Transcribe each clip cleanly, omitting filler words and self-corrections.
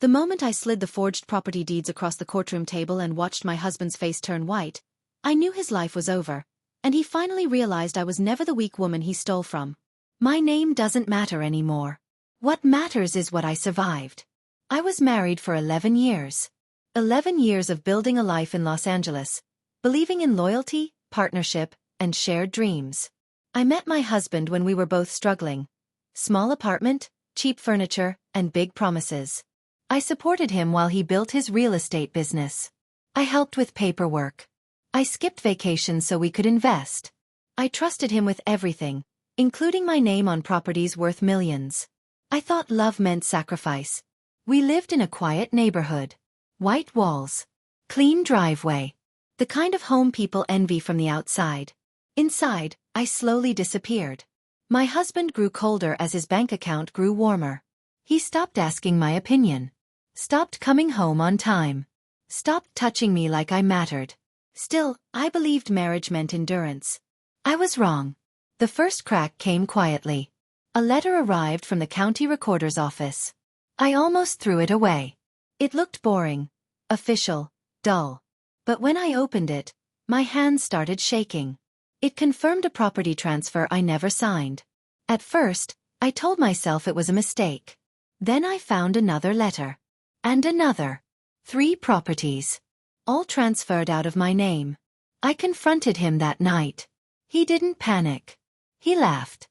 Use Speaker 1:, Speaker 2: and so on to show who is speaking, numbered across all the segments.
Speaker 1: The moment I slid the forged property deeds across the courtroom table and watched my husband's face turn white, I knew his life was over, and he finally realized I was never the weak woman he stole from. My name doesn't matter anymore. What matters is what I survived. I was married for 11 years. 11 years of building a life in Los Angeles, believing in loyalty, partnership, and shared dreams. I met my husband when we were both struggling. Small apartment, cheap furniture, and big promises. I supported him while he built his real estate business. I helped with paperwork. I skipped vacations so we could invest. I trusted him with everything, including my name on properties worth millions. I thought love meant sacrifice. We lived in a quiet neighborhood. White walls. Clean driveway. The kind of home people envy from the outside. Inside, I slowly disappeared. My husband grew colder as his bank account grew warmer. He stopped asking my opinion. Stopped coming home on time. Stopped touching me like I mattered. Still, I believed marriage meant endurance. I was wrong. The first crack came quietly. A letter arrived from the county recorder's office. I almost threw it away. It looked boring, official, dull. But when I opened it, my hands started shaking. It confirmed a property transfer I never signed. At first, I told myself it was a mistake. Then I found another letter. And another. 3 properties. All transferred out of my name. I confronted him that night. He didn't panic. He laughed.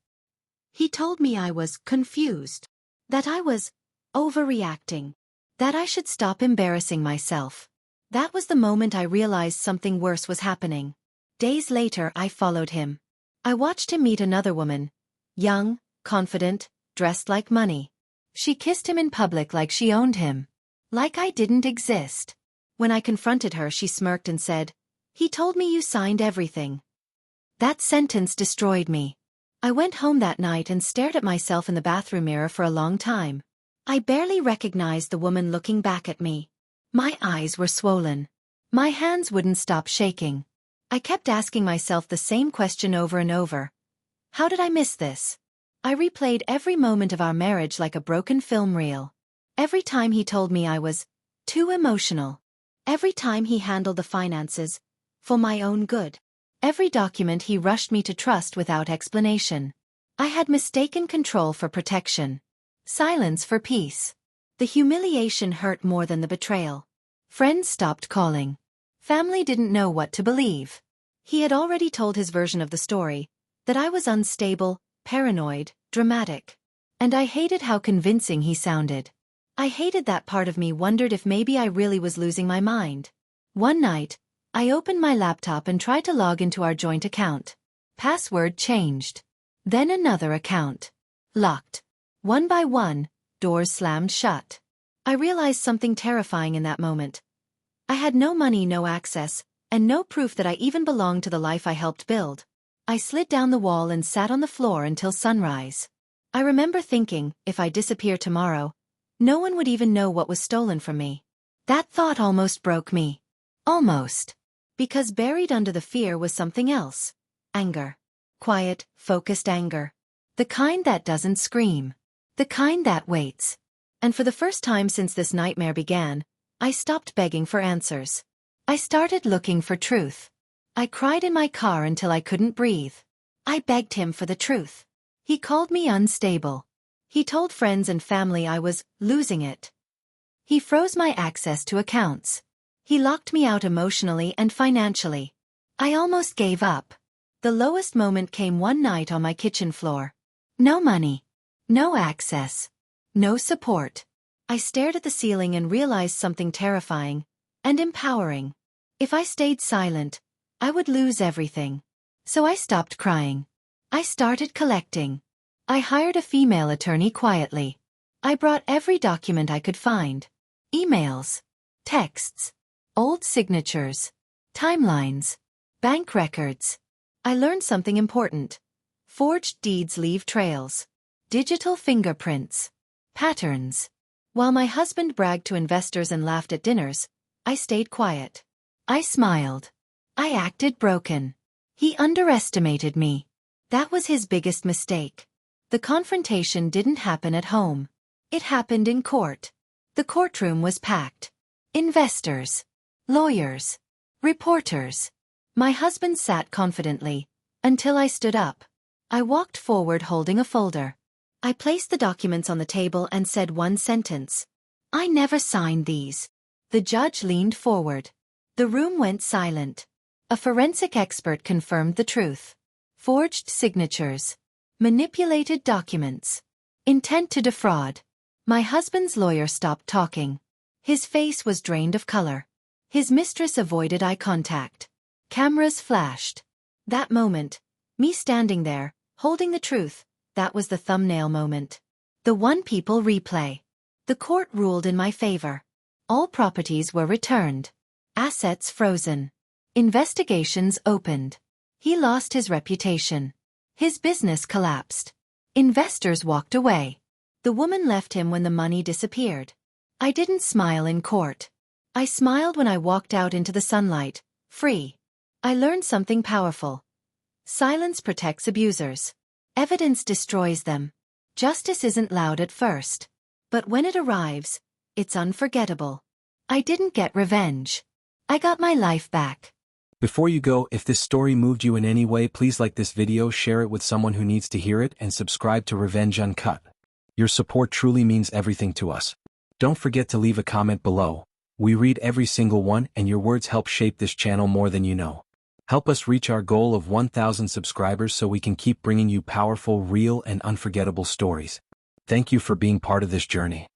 Speaker 1: He told me I was confused. That I was overreacting. That I should stop embarrassing myself. That was the moment I realized something worse was happening. Days later, I followed him. I watched him meet another woman. Young, confident, dressed like money. She kissed him in public like she owned him. Like I didn't exist. When I confronted her, she smirked and said, "He told me you signed everything." That sentence destroyed me. I went home that night and stared at myself in the bathroom mirror for a long time. I barely recognized the woman looking back at me. My eyes were swollen. My hands wouldn't stop shaking. I kept asking myself the same question over and over. How did I miss this? I replayed every moment of our marriage like a broken film reel. Every time he told me I was too emotional. Every time he handled the finances for my own good. Every document he rushed me to trust without explanation. I had mistaken control for protection. Silence for peace. The humiliation hurt more than the betrayal. Friends stopped calling. Family didn't know what to believe. He had already told his version of the story, that I was unstable, paranoid, dramatic. And I hated how convincing he sounded. I hated that part of me wondered if maybe I really was losing my mind. One night, I opened my laptop and tried to log into our joint account. Password changed. Then another account. Locked. One by one, doors slammed shut. I realized something terrifying in that moment. I had no money, no access, and no proof that I even belonged to the life I helped build. I slid down the wall and sat on the floor until sunrise. I remember thinking, if I disappear tomorrow, no one would even know what was stolen from me. That thought almost broke me. Almost. Because buried under the fear was something else. Anger. Quiet, focused anger. The kind that doesn't scream. The kind that waits. And for the first time since this nightmare began, I stopped begging for answers. I started looking for truth. I cried in my car until I couldn't breathe. I begged him for the truth. He called me unstable. He told friends and family I was losing it. He froze my access to accounts. He locked me out emotionally and financially. I almost gave up. The lowest moment came one night on my kitchen floor. No money. No access. No support. I stared at the ceiling and realized something terrifying and empowering. If I stayed silent, I would lose everything. So I stopped crying. I started collecting. I hired a female attorney quietly. I brought every document I could find. Emails. Texts. Old signatures. Timelines. Bank records. I learned something important. Forged deeds leave trails. Digital fingerprints. Patterns. While my husband bragged to investors and laughed at dinners, I stayed quiet. I smiled. I acted broken. He underestimated me. That was his biggest mistake. The confrontation didn't happen at home. It happened in court. The courtroom was packed. Investors, lawyers, reporters. My husband sat confidently, until I stood up. I walked forward holding a folder. I placed the documents on the table and said one sentence. I never signed these. The judge leaned forward. The room went silent. A forensic expert confirmed the truth. Forged signatures. Manipulated documents. Intent to defraud. My husband's lawyer stopped talking. His face was drained of color. His mistress avoided eye contact. Cameras flashed. That moment, me standing there, holding the truth, that was the thumbnail moment. The one people replay. The court ruled in my favor. All properties were returned. Assets frozen. Investigations opened. He lost his reputation. His business collapsed. Investors walked away. The woman left him when the money disappeared. I didn't smile in court. I smiled when I walked out into the sunlight, free. I learned something powerful. Silence protects abusers. Evidence destroys them. Justice isn't loud at first. But when it arrives, it's unforgettable. I didn't get revenge. I got my life back.
Speaker 2: Before you go, if this story moved you in any way, please like this video, share it with someone who needs to hear it, and subscribe to Revenge Uncut. Your support truly means everything to us. Don't forget to leave a comment below. We read every single one, and your words help shape this channel more than you know. Help us reach our goal of 1,000 subscribers so we can keep bringing you powerful, real, and unforgettable stories. Thank you for being part of this journey.